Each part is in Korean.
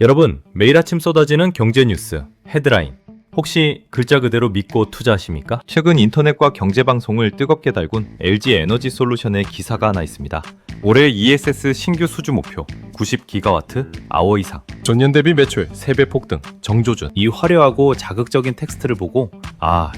여러분, 매일 아침 쏟아지는 경제 뉴스 헤드라인 혹시 글자 그대로 믿고 투자하십니까? 최근 인터넷과 경제 방송을 뜨겁게 달군 LG 에너지 솔루션의 기사가 하나 있습니다. 올해 ESS 신규 수주 목표 90기가와트 아워 이상, 전년 대비 매출 3배 폭등, 정조준. 이 화려하고 자극적인 텍스트를 보고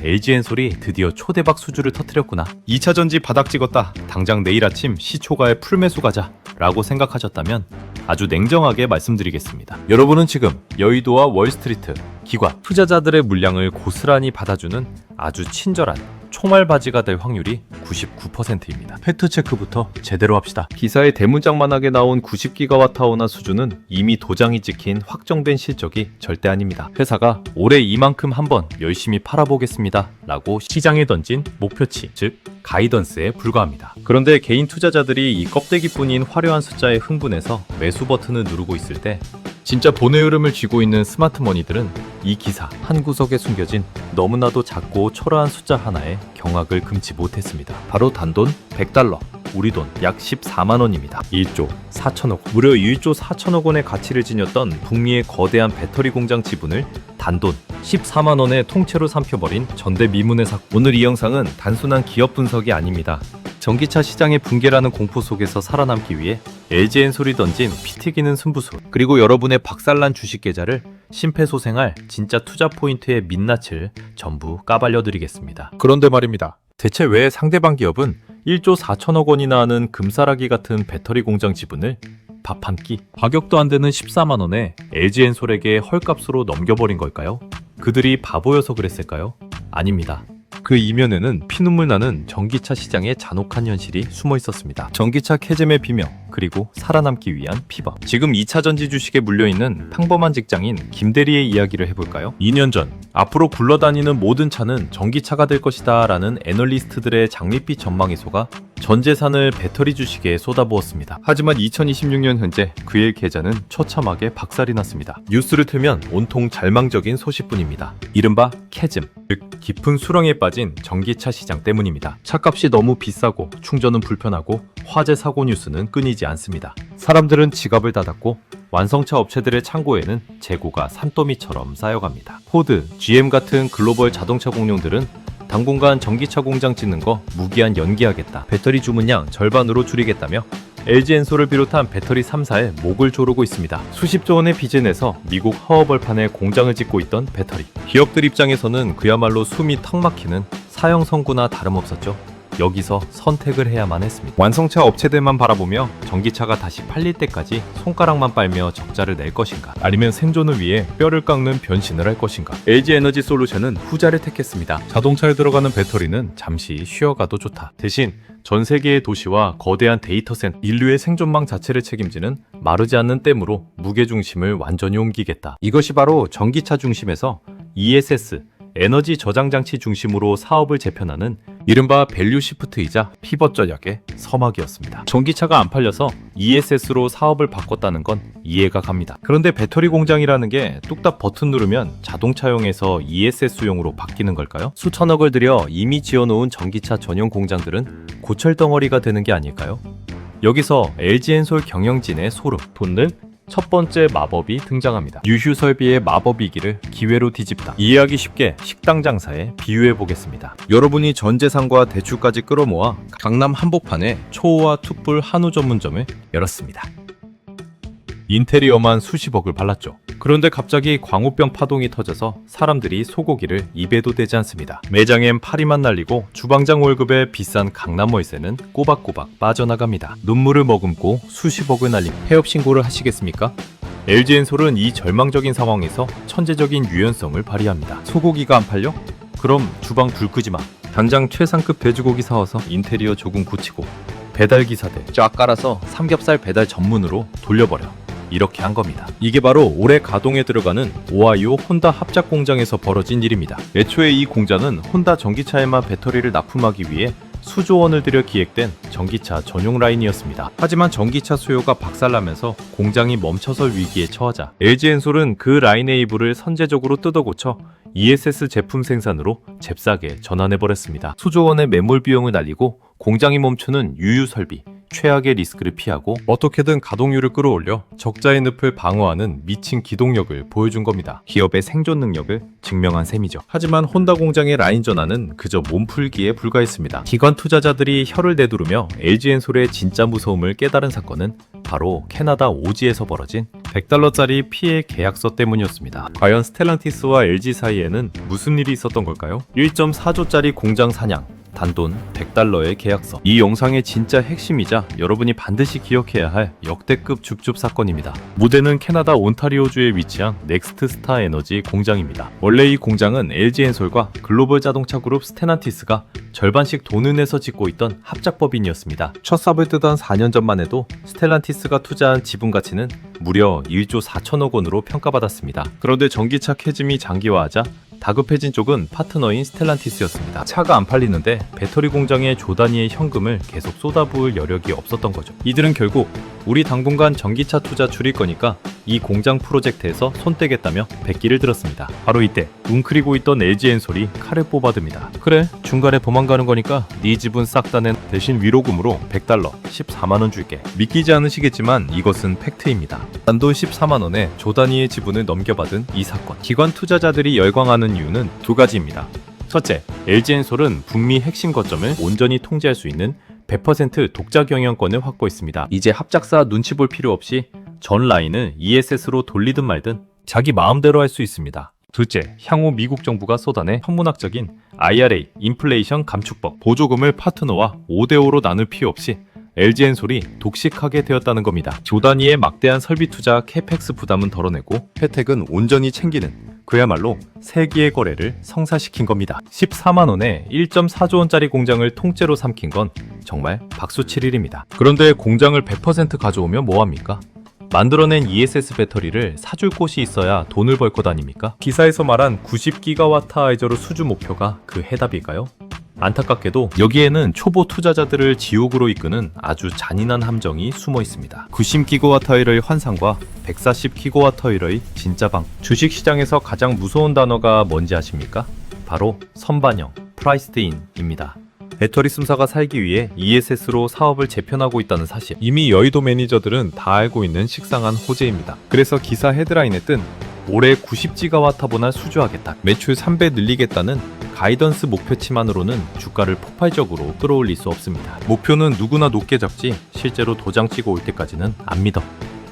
LG엔솔이 드디어 초대박 수주를 터뜨렸구나. 2차 전지 바닥 찍었다. 당장 내일 아침 시초가에 풀매수 가자 라고 생각하셨다면 아주 냉정하게 말씀드리겠습니다. 여러분은 지금 여의도와 월스트리트, 기관, 투자자들의 물량을 고스란히 받아주는 아주 친절한 총알바지가 될 확률이 99%입니다. 팩트체크부터 제대로 합시다. 기사에 대문짝만하게 나온 90기가와트아워나 수준은 이미 도장이 찍힌 확정된 실적이 절대 아닙니다. 회사가 올해 이만큼 한번 열심히 팔아보겠습니다 라고 시장에 던진 목표치, 즉 가이던스에 불과합니다. 그런데 개인 투자자들이 이 껍데기뿐인 화려한 숫자에 흥분해서 매수 버튼을 누르고 있을 때 진짜 본의 흐름을 쥐고 있는 스마트머니들은 이 기사 한 구석에 숨겨진 너무나도 작고 초라한 숫자 하나에 경악을 금치 못했습니다. 바로 단돈 100달러, 우리 돈 약 14만 원입니다. 1조 4천억 원. 무려 1조 4천억 원의 가치를 지녔던 북미의 거대한 배터리 공장 지분을 단돈 14만 원에 통째로 삼켜버린 전대미문의 사건. 오늘 이 영상은 단순한 기업 분석이 아닙니다. 전기차 시장의 붕괴라는 공포 속에서 살아남기 위해 LG엔솔이 던진 피 튀기는 승부수, 그리고 여러분의 박살난 주식 계좌를 심폐소생할 진짜 투자 포인트의 민낯을 전부 까발려드리겠습니다. 그런데 말입니다. 대체 왜 상대방 기업은 1조 4천억 원이나 하는 금싸라기 같은 배터리 공장 지분을 밥 한 끼, 가격도 안 되는 14만 원에 LG엔솔에게 헐값으로 넘겨버린 걸까요? 그들이 바보여서 그랬을까요? 아닙니다. 그 이면에는 피눈물 나는 전기차 시장의 잔혹한 현실이 숨어 있었습니다. 전기차 캐즘의 비명, 그리고 살아남기 위한 피벗. 지금 2차 전지 주식에 물려있는 평범한 직장인 김대리의 이야기를 해볼까요? 2년 전 앞으로 굴러다니는 모든 차는 전기차가 될 것이다 라는 애널리스트들의 장밋빛 전망에 속아 전 재산을 배터리 주식에 쏟아부었습니다. 하지만 2026년 현재 그의 계좌는 처참하게 박살이 났습니다. 뉴스를 틀면 온통 절망적인 소식뿐입니다. 이른바 캐즘, 즉 깊은 수렁에 빠진 전기차 시장 때문입니다. 차값이 너무 비싸고 충전은 불편하고 화재 사고 뉴스는 끊이지 않습니다. 사람들은 지갑을 닫았고 완성차 업체들의 창고에는 재고가 산더미처럼 쌓여갑니다. 포드, GM 같은 글로벌 자동차 공룡들은 당분간 전기차 공장 짓는 거 무기한 연기하겠다, 배터리 주문량 절반으로 줄이겠다며 LG엔솔을 비롯한 배터리 3사에 목을 조르고 있습니다. 수십조 원의 빚을 내서 미국 하워벌판에 공장을 짓고 있던 배터리. 기업들 입장에서는 그야말로 숨이 턱 막히는 사형 선고나 다름없었죠. 여기서 선택을 해야만 했습니다. 완성차 업체들만 바라보며 전기차가 다시 팔릴 때까지 손가락만 빨며 적자를 낼 것인가, 아니면 생존을 위해 뼈를 깎는 변신을 할 것인가. LG에너지 솔루션은 후자를 택했습니다. 자동차에 들어가는 배터리는 잠시 쉬어가도 좋다. 대신 전 세계의 도시와 거대한 데이터센터, 인류의 생존망 자체를 책임지는 마르지 않는 댐으로 무게중심을 완전히 옮기겠다. 이것이 바로 전기차 중심에서 ESS, 에너지 저장 장치 중심으로 사업을 재편하는 이른바 밸류 시프트이자 피벗 전략의 서막이었습니다. 전기차가 안 팔려서 ESS로 사업을 바꿨다는 건 이해가 갑니다. 그런데 배터리 공장이라는 게 뚝딱 버튼 누르면 자동차용에서 ESS용으로 바뀌는 걸까요? 수천억을 들여 이미 지어놓은 전기차 전용 공장들은 고철덩어리가 되는 게 아닐까요? 여기서 LG엔솔 경영진의 소름 돋는 첫 번째 마법이 등장합니다. 유휴 설비의 마법이기를 기회로 뒤집다. 이해하기 쉽게 식당 장사에 비유해 보겠습니다. 여러분이 전 재산과 대출까지 끌어모아 강남 한복판에 초호화 툭불 한우 전문점을 열었습니다. 인테리어만 수십억을 발랐죠. 그런데 갑자기 광우병 파동이 터져서 사람들이 소고기를 입에도 대지 않습니다. 매장엔 파리만 날리고 주방장 월급에 비싼 강남 월세는 꼬박꼬박 빠져나갑니다. 눈물을 머금고 수십억을 날림. 폐업 신고를 하시겠습니까? LG엔솔은 이 절망적인 상황에서 천재적인 유연성을 발휘합니다. 소고기가 안 팔려? 그럼 주방 불 끄지 마. 당장 최상급 돼지고기 사와서 인테리어 조금 고치고 배달 기사들 쫙 깔아서 삼겹살 배달 전문으로 돌려버려. 이렇게 한 겁니다. 이게 바로 올해 가동에 들어가는 오하이오 혼다 합작 공장에서 벌어진 일입니다. 애초에 이 공장은 혼다 전기차에만 배터리를 납품하기 위해 수조 원을 들여 기획된 전기차 전용 라인이었습니다. 하지만 전기차 수요가 박살나면서 공장이 멈춰설 위기에 처하자 LG엔솔은 그 라인의 일부를 선제적으로 뜯어고쳐 ESS 제품 생산으로 잽싸게 전환해버렸습니다. 수조 원의 매몰 비용을 날리고 공장이 멈추는 유유 설비, 최악의 리스크를 피하고 어떻게든 가동률을 끌어올려 적자의 늪을 방어하는 미친 기동력을 보여준 겁니다. 기업의 생존 능력을 증명한 셈이죠. 하지만 혼다 공장의 라인 전환은 그저 몸풀기에 불과했습니다. 기관 투자자들이 혀를 내두르며 LG엔솔의 진짜 무서움을 깨달은 사건은 바로 캐나다 오지에서 벌어진 $100짜리 피해 계약서 때문이었습니다. 과연 스텔란티스와 LG 사이에는 무슨 일이 있었던 걸까요? 1.4조짜리 공장 사냥, 단돈 $100의 계약서. 이 영상의 진짜 핵심이자 여러분이 반드시 기억해야 할 역대급 줍줍 사건입니다. 무대는 캐나다 온타리오주에 위치한 넥스트 스타 에너지 공장입니다. 원래 이 공장은 LG엔솔과 글로벌 자동차 그룹 스텔란티스가 절반씩 돈을 내서 짓고 있던 합작법인이었습니다. 첫 삽을 뜨던 4년 전만 해도 스텔란티스가 투자한 지분 가치는 무려 1조 4천억 원으로 평가받았습니다. 그런데 전기차 캐즘이 장기화하자 다급해진 쪽은 파트너인 스텔란티스였습니다. 차가 안 팔리는데 배터리 공장에 조단위의 현금을 계속 쏟아부을 여력이 없었던 거죠. 이들은 결국 우리 당분간 전기차 투자 줄일 거니까 이 공장 프로젝트에서 손 떼겠다며 백기를 들었습니다. 바로 이때 웅크리고 있던 LG엔솔이 칼을 뽑아듭니다. 그래, 중간에 도망가는 거니까 네 지분 싹 다 낸 대신 위로금으로 $100, 14만원 줄게. 믿기지 않으시겠지만 이것은 팩트입니다. 단돈 14만원에 조단위의 지분을 넘겨받은 이 사건. 기관 투자자들이 열광하는 이유는 두 가지입니다. 첫째, LG엔솔은 북미 핵심 거점을 온전히 통제할 수 있는 100% 독자 경영권을 확보했습니다. 이제 합작사 눈치 볼 필요 없이 전 라인을 ESS로 돌리든 말든 자기 마음대로 할 수 있습니다. 둘째, 향후 미국 정부가 쏟아내 천문학적인 IRA, 인플레이션 감축법, 보조금을 파트너와 5대5로 나눌 필요 없이 LG엔솔이 독식하게 되었다는 겁니다. 조단위의 막대한 설비 투자 캐펙스 부담은 덜어내고 혜택은 온전히 챙기는 그야말로 세기의 거래를 성사시킨 겁니다. 14만원에 1.4조 원짜리 공장을 통째로 삼킨 건 정말 박수칠 일입니다. 그런데 공장을 100% 가져오면 뭐합니까? 만들어낸 ESS 배터리를 사줄 곳이 있어야 돈을 벌 것 아닙니까? 기사에서 말한 90GWh로 수주 목표가 그 해답일까요? 안타깝게도 여기에는 초보 투자자들을 지옥으로 이끄는 아주 잔인한 함정이 숨어 있습니다. 90GWh의 환상과 140GWh의 진짜 방. 주식시장에서 가장 무서운 단어가 뭔지 아십니까? 바로 선반영, 프라이스드인입니다. 배터리 씀사가 살기 위해 ESS로 사업을 재편하고 있다는 사실. 이미 여의도 매니저들은 다 알고 있는 식상한 호재입니다. 그래서 기사 헤드라인에 뜬 올해 90GWh보다 수주하겠다, 매출 3배 늘리겠다는 가이던스 목표치만으로는 주가를 폭발적으로 끌어올릴 수 없습니다. 목표는 누구나 높게 잡지 실제로 도장 찍어 올 때까지는 안 믿어.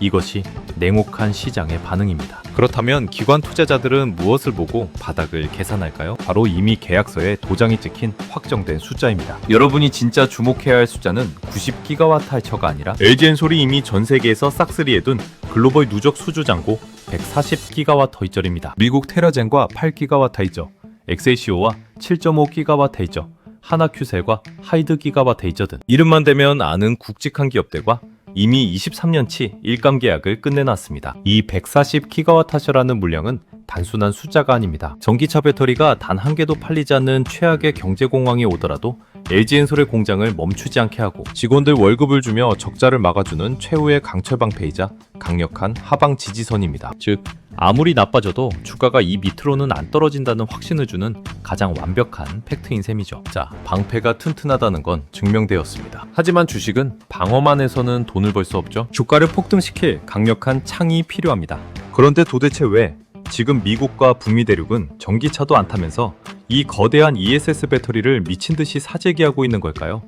이것이 냉혹한 시장의 반응입니다. 그렇다면 기관 투자자들은 무엇을 보고 바닥을 계산할까요? 바로 이미 계약서에 도장이 찍힌 확정된 숫자입니다. 여러분이 진짜 주목해야 할 숫자는 90GWh가 아니라 LG엔솔이 이미 전 세계에서 싹쓸이해둔 글로벌 누적 수주 잔고 140GWh짜리입니다. 미국 테라젠과 8GWh이죠. 엑셀시오와 7.5GWh이죠. 하나큐셀과 하이드 기가와트이저 등 이름만 대면 아는 굵직한 기업들과 이미 23년치 일감 계약을 끝내놨습니다. 이 140GWh라는 물량은 단순한 숫자가 아닙니다. 전기차 배터리가 단 한 개도 팔리지 않는 최악의 경제 공황이 오더라도 LG엔솔의 공장을 멈추지 않게 하고 직원들 월급을 주며 적자를 막아주는 최후의 강철 방패이자 강력한 하방 지지선입니다. 즉 아무리 나빠져도 주가가 이 밑으로는 안 떨어진다는 확신을 주는 가장 완벽한 팩트인 셈이죠. 자, 방패가 튼튼하다는 건 증명되었습니다. 하지만 주식은 방어만 해서는 돈을 벌 수 없죠. 주가를 폭등시킬 강력한 창이 필요합니다. 그런데 도대체 왜 지금 미국과 북미 대륙은 전기차도 안 타면서 이 거대한 ESS 배터리를 미친 듯이 사재기하고 있는 걸까요?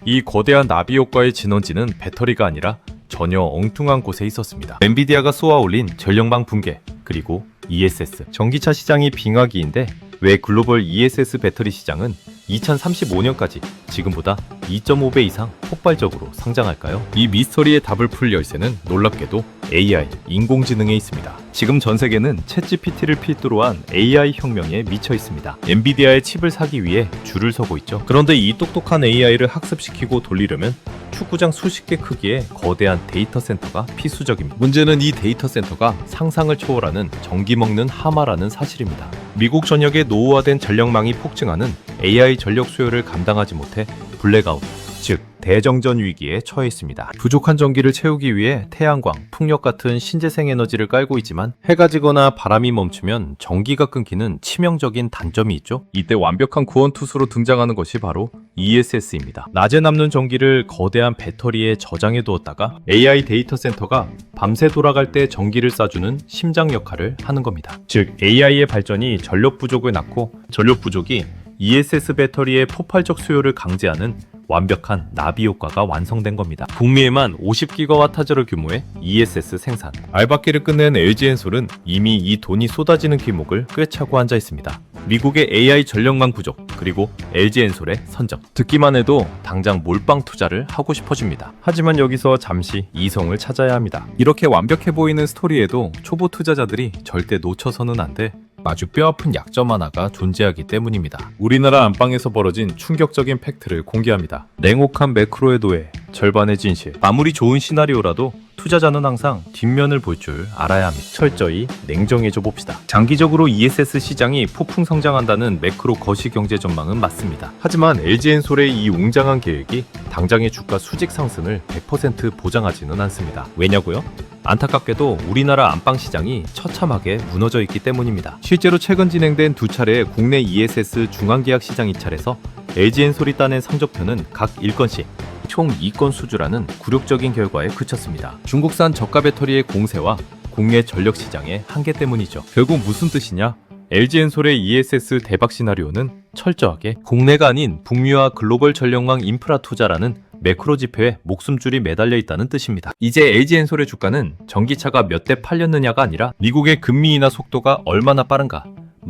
이 거대한 나비 효과의 진원지는 배터리가 아니라 전혀 엉뚱한 곳에 있었습니다. 엔비디아가 쏘아올린 전력망 붕괴, 그리고 ESS. 전기차 시장이 빙하기인데 왜 글로벌 ESS 배터리 시장은 2035년까지 지금보다 2.5배 이상 폭발적으로 성장할까요? 이 미스터리의 답을 풀 열쇠는 놀랍게도 AI, 인공지능에 있습니다. 지금 전 세계는 챗GPT를 필두로 한 AI 혁명에 미쳐 있습니다. 엔비디아의 칩을 사기 위해 줄을 서고 있죠. 그런데 이 똑똑한 AI를 학습시키고 돌리려면 축구장 수십 개 크기의 거대한 데이터 센터가 필수적입니다. 문제는 이 데이터 센터가 상상을 초월하는 전기 먹는 하마라는 사실입니다. 미국 전역의 노후화된 전력망이 폭증하는 AI 전력 수요를 감당하지 못해 블랙아웃, 즉 대정전 위기에 처해 있습니다. 부족한 전기를 채우기 위해 태양광, 풍력 같은 신재생 에너지를 깔고 있지만 해가 지거나 바람이 멈추면 전기가 끊기는 치명적인 단점이 있죠. 이때 완벽한 구원투수로 등장하는 것이 바로 ESS입니다. 낮에 남는 전기를 거대한 배터리에 저장해 두었다가 AI 데이터 센터가 밤새 돌아갈 때 전기를 쏴주는 심장 역할을 하는 겁니다. 즉 AI의 발전이 전력 부족을 낳고 전력 부족이 ESS 배터리의 폭발적 수요를 강제하는 완벽한 나비 효과가 완성된 겁니다. 북미에만 50GWh 규모의 ESS 생산. 알박기를 끝낸 LG엔솔은 이미 이 돈이 쏟아지는 길목을 꿰차고 앉아 있습니다. 미국의 AI 전력망 부족, 그리고 LG엔솔의 선정. 듣기만 해도 당장 몰빵 투자를 하고 싶어집니다. 하지만 여기서 잠시 이성을 찾아야 합니다. 이렇게 완벽해 보이는 스토리에도 초보 투자자들이 절대 놓쳐서는 안 돼. 아주 뼈아픈 약점 하나가 존재하기 때문입니다. 우리나라 안방에서 벌어진 충격적인 팩트를 공개합니다. 냉혹한 매크로의 노예, 절반의 진실. 아무리 좋은 시나리오라도 투자자는 항상 뒷면을 볼 줄 알아야 합니다. 철저히 냉정해져 봅시다. 장기적으로 ESS 시장이 폭풍 성장한다는 매크로 거시 경제 전망은 맞습니다. 하지만 LG엔솔의 이 웅장한 계획이 당장의 주가 수직 상승을 100% 보장하지는 않습니다. 왜냐고요? 안타깝게도 우리나라 안방 시장이 처참하게 무너져 있기 때문입니다. 실제로 최근 진행된 두 차례의 국내 ESS 중앙계약 시장 입찰에서 LG엔솔이 따낸 성적표는 각 1건씩 총 2건 수주라는 굴욕적인 결과에 그쳤습니다. 중국산 저가 배터리의 공세와 국내 전력 시장의 한계 때문이죠. 결국 무슨 뜻이냐? LG엔솔의 ESS 대박 시나리오는 철저하게 국내가 아닌 북미와 글로벌 전력망 인프라 투자라는 매크로 지표에 목숨줄이 매달려 있다는 뜻입니다. 이제 LG엔솔의 주가는 전기차가 몇 대 팔렸느냐가 아니라 미국의 금리 인하 속도가 얼마나 빠른가,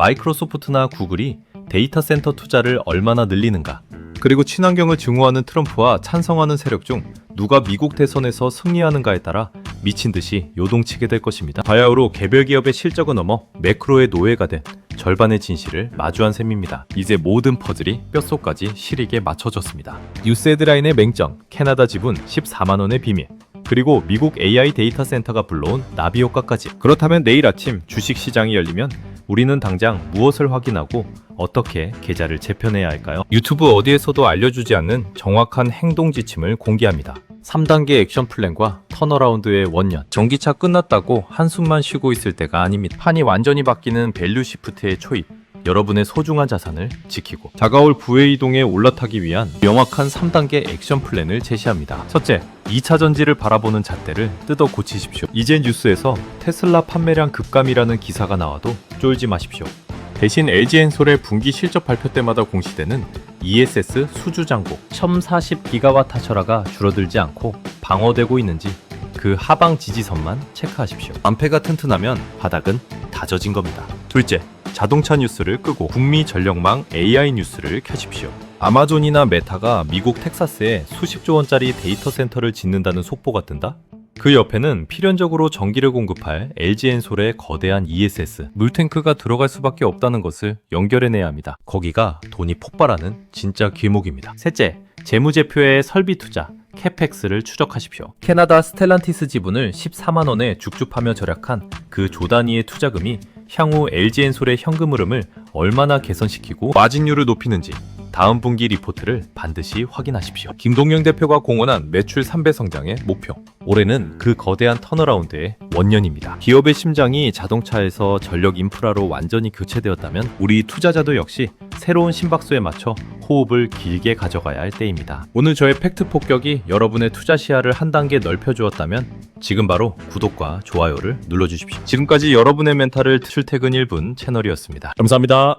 마이크로소프트나 구글이 데이터 센터 투자를 얼마나 늘리는가, 그리고 친환경을 증오하는 트럼프와 찬성하는 세력 중 누가 미국 대선에서 승리하는가에 따라 미친 듯이 요동치게 될 것입니다. 바야흐로 개별 기업의 실적을 넘어 매크로의 노예가 된 절반의 진실을 마주한 셈입니다. 이제 모든 퍼즐이 뼛속까지 시리게 맞춰졌습니다. 뉴스 헤드라인의 맹점, 캐나다 지분 14만원의 비밀, 그리고 미국 AI 데이터 센터가 불러온 나비 효과까지. 그렇다면 내일 아침 주식 시장이 열리면 우리는 당장 무엇을 확인하고 어떻게 계좌를 재편해야 할까요? 유튜브 어디에서도 알려주지 않는 정확한 행동 지침을 공개합니다. 3단계 액션 플랜과 턴어라운드의 원년. 전기차 끝났다고 한숨만 쉬고 있을 때가 아닙니다. 판이 완전히 바뀌는 밸류 시프트의 초입. 여러분의 소중한 자산을 지키고 다가올 부의 이동에 올라타기 위한 명확한 3단계 액션 플랜을 제시합니다. 첫째, 2차 전지를 바라보는 잣대를 뜯어 고치십시오. 이제 뉴스에서 테슬라 판매량 급감이라는 기사가 나와도 쫄지 마십시오. 대신 LG엔솔의 분기 실적 발표 때마다 공시되는 ESS 수주 잔고 1040GWh가 줄어들지 않고 방어되고 있는지 그 하방 지지선만 체크하십시오. 안패가 튼튼하면 바닥은 다져진 겁니다. 둘째, 자동차 뉴스를 끄고 북미 전력망 AI 뉴스를 켜십시오. 아마존이나 메타가 미국 텍사스에 수십조 원짜리 데이터 센터를 짓는다는 속보가 뜬다? 그 옆에는 필연적으로 전기를 공급할 LG엔솔의 거대한 ESS, 물탱크가 들어갈 수밖에 없다는 것을 연결해내야 합니다. 거기가 돈이 폭발하는 진짜 길목입니다. 셋째, 재무제표의 설비 투자, 캐펙스를 추적하십시오. 캐나다 스텔란티스 지분을 14만원에 죽줍하며 절약한 그 조 단위의 투자금이 향후 LG엔솔의 현금 흐름을 얼마나 개선시키고 마진율을 높이는지 다음 분기 리포트를 반드시 확인하십시오. 김동영 대표가 공언한 매출 3배 성장의 목표. 올해는 그 거대한 턴어라운드의 원년입니다. 기업의 심장이 자동차에서 전력 인프라로 완전히 교체되었다면 우리 투자자도 역시 새로운 심박수에 맞춰 호흡을 길게 가져가야 할 때입니다. 오늘 저의 팩트 폭격이 여러분의 투자 시야를 한 단계 넓혀주었다면 지금 바로 구독과 좋아요를 눌러주십시오. 지금까지 여러분의 멘탈을 출퇴근 1분 채널이었습니다. 감사합니다.